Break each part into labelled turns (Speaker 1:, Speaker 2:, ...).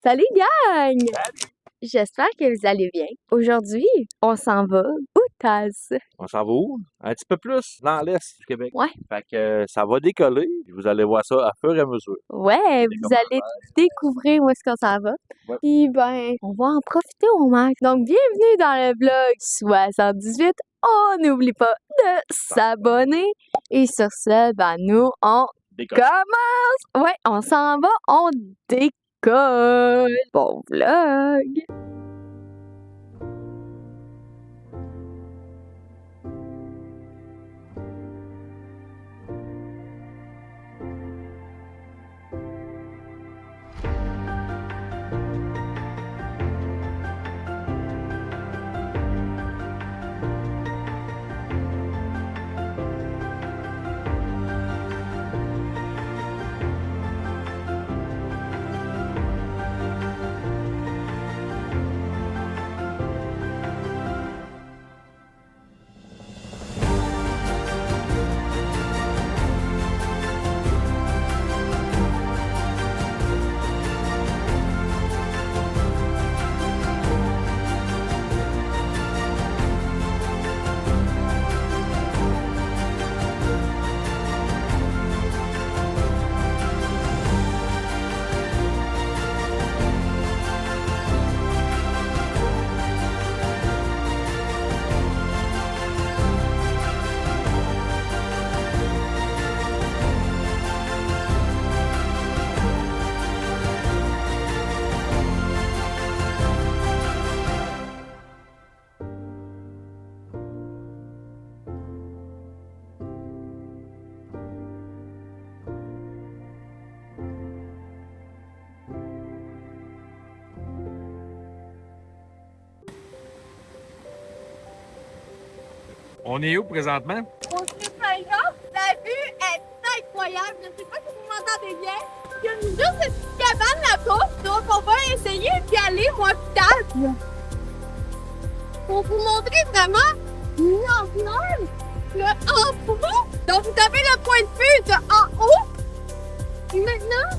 Speaker 1: Salut gang! J'espère que vous allez bien. Aujourd'hui, on s'en va où, Taz?
Speaker 2: On s'en va où? Un petit peu plus dans l'est du Québec.
Speaker 1: Ouais.
Speaker 2: Fait que ça va décoller. Vous allez voir ça à fur et à mesure.
Speaker 1: Ouais, vous allez découvrir où est-ce qu'on s'en va.
Speaker 2: Ouais.
Speaker 1: Puis ben, on va en profiter au max. Donc, bienvenue dans le vlog 78. Oh, n'oublie pas de s'abonner. Et sur ce, ben nous, on
Speaker 2: Décolle.
Speaker 1: commence! Ouais, on s'en va, on décolle. Bon vlog!
Speaker 3: On est où présentement?
Speaker 4: Au Saint-Jean, la vue est incroyable. Je sais pas si vous m'entendez bien. Il y a juste une petite cabane là-bas. Donc, on va essayer d'y aller, moi, plus tard. Pour vous montrer vraiment l'ampleur, le en haut. Donc, vous avez le point de vue de en haut. Et maintenant,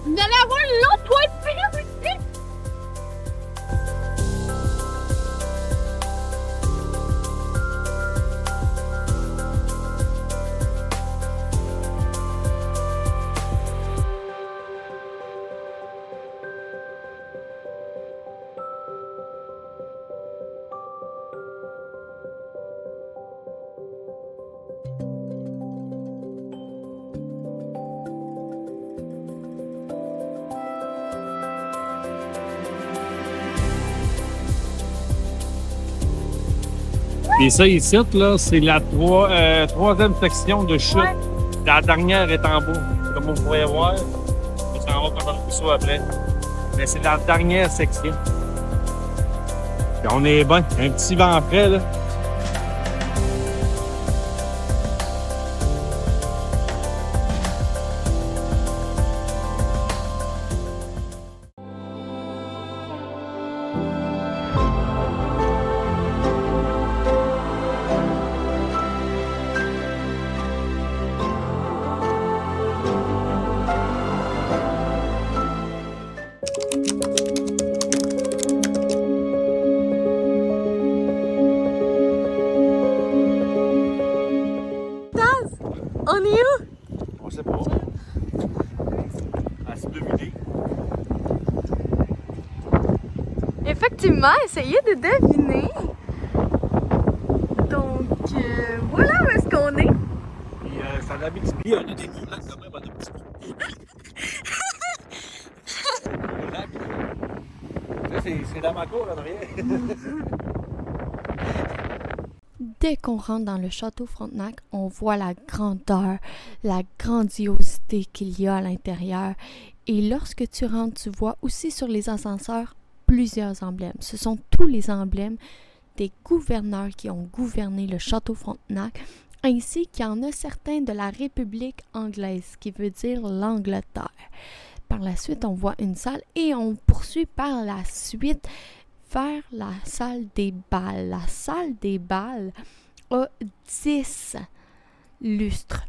Speaker 4: vous allez avoir l'autre point de vue aussi.
Speaker 3: Et ça ici, là, c'est la troisième section de chute.
Speaker 4: Ouais.
Speaker 3: La dernière est en bas. Comme vous pouvez voir. On s'en va pendant le ça après. Mais c'est la dernière section. Puis on est bien. Un petit vent frais, là.
Speaker 1: On est où?
Speaker 2: On sait pas. À se deviner.
Speaker 1: Effectivement, essayez de deviner. Donc, voilà où est-ce qu'on est.
Speaker 2: Puis ça l'Abitibi, on a des gros lacs quand même en Abitibi. Gros lacs. Ça, c'est dans ma cour en arrière.
Speaker 5: Dès qu'on rentre dans le château Frontenac, on voit la grandeur, la grandiosité qu'il y a à l'intérieur. Et lorsque tu rentres, tu vois aussi sur les ascenseurs plusieurs emblèmes. Ce sont tous les emblèmes des gouverneurs qui ont gouverné le château Frontenac, ainsi qu'il y en a certains de la République anglaise, qui veut dire l'Angleterre. Par la suite, on voit une salle et on poursuit par la suite vers la salle des bals. La salle des bals a 10 lustres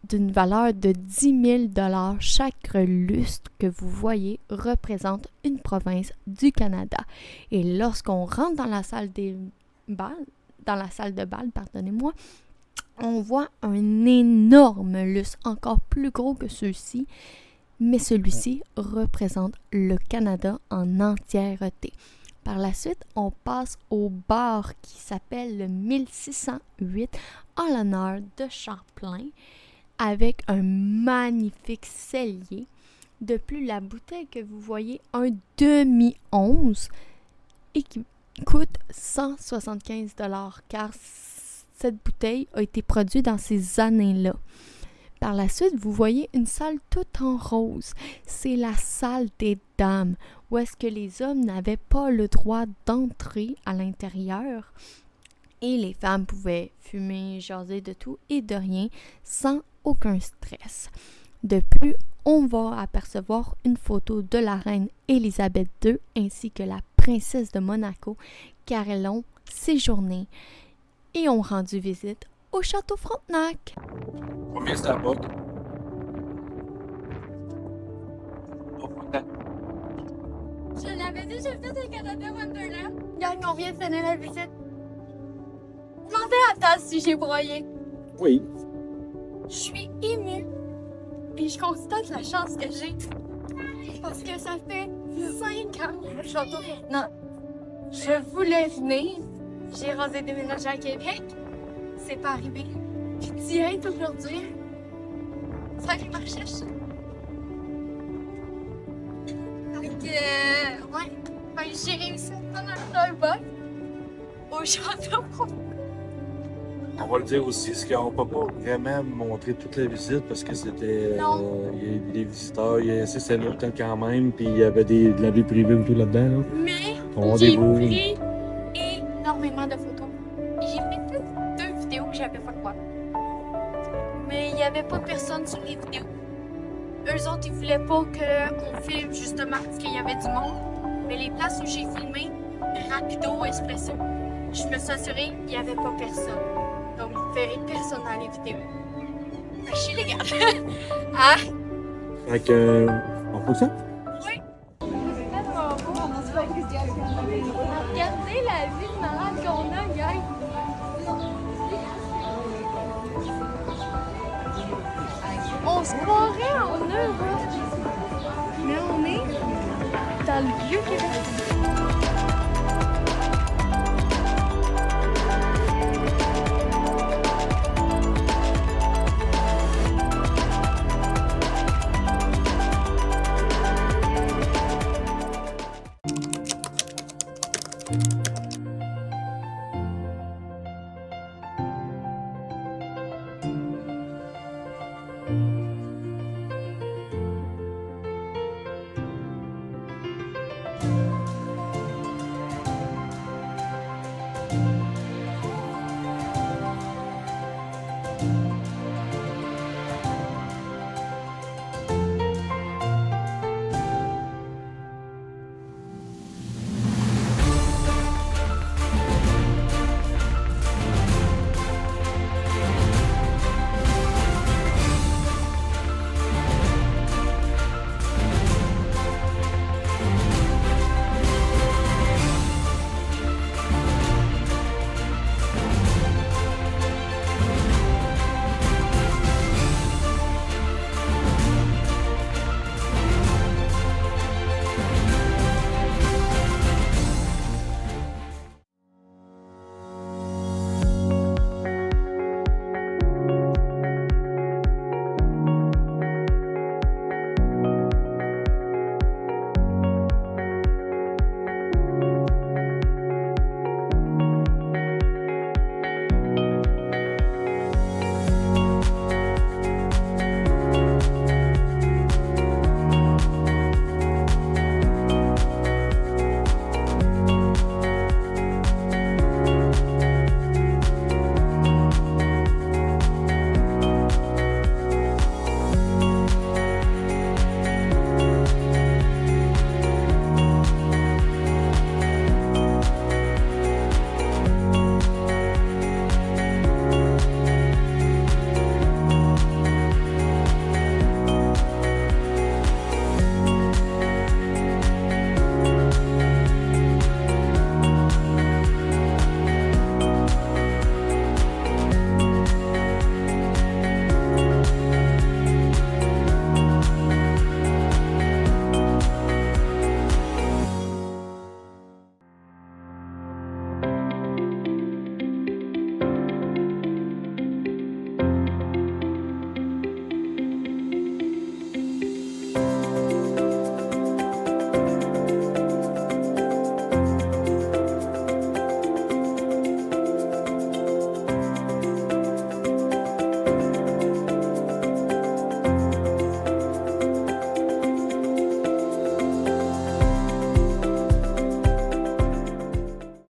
Speaker 5: d'une valeur de 10 000 $. Chaque lustre que vous voyez représente une province du Canada. Et lorsqu'on rentre dans la salle de bal, pardonnez-moi, on voit un énorme lustre, encore plus gros que ceux-ci, mais celui-ci représente le Canada en entièreté. Par la suite, on passe au bar qui s'appelle le 1608 en l'honneur de Champlain avec un magnifique cellier. De plus, la bouteille que vous voyez, un demi-once et qui coûte 175 $ car cette bouteille a été produite dans ces années-là. Par la suite, vous voyez une salle toute en rose. C'est la salle des dames, où est-ce que les hommes n'avaient pas le droit d'entrer à l'intérieur et les femmes pouvaient fumer, jaser de tout et de rien sans aucun stress. De plus, on va apercevoir une photo de la reine Élisabeth II ainsi que la princesse de Monaco car elles ont séjourné et ont rendu visite au Château Frontenac.
Speaker 2: Combien c'est la botte?
Speaker 4: Je l'avais déjà fait au Canada Wonderland. Gang, on vient de finir la visite. Demandez à ta si j'ai broyé.
Speaker 2: Oui.
Speaker 4: Je suis émue. Et je constate la chance que j'ai. Parce que ça fait 5 ans que le Château Frontenac. Je voulais venir. J'ai osé déménager à Québec. C'est pas arrivé. Puis d'y être aujourd'hui, ça fait ma recherche. Donc, ouais. Ben, j'ai réussi à prendre un Starbucks au Château Frontenac.
Speaker 2: On va le dire aussi, c'est qu'on peut pas vraiment montrer toute la visite parce que c'était. Il y a des visiteurs, c'était un hôtel quand même, puis il y avait de la vie privée tout là-dedans. Là.
Speaker 4: Mais
Speaker 2: On
Speaker 4: j'ai
Speaker 2: déboule.
Speaker 4: pris énormément de photos. J'ai fait peut-être 2 vidéos que j'avais pas le droit. Mais il n'y avait pas personne sur les vidéos. Eux autres, ils voulaient pas qu'on filme justement parce qu'il y avait du monde. Mais les places où j'ai filmé, rapido, espresso, je me suis assurée qu'il n'y avait pas personne. Donc, vous verrez personne dans les vidéos. Fait chier, les gars. Ah!
Speaker 2: Fait que. On fait ça?
Speaker 4: Regardez la vie de malade qu'on a, gang! On se croirait en Europe, mais on est dans le vieux Québec.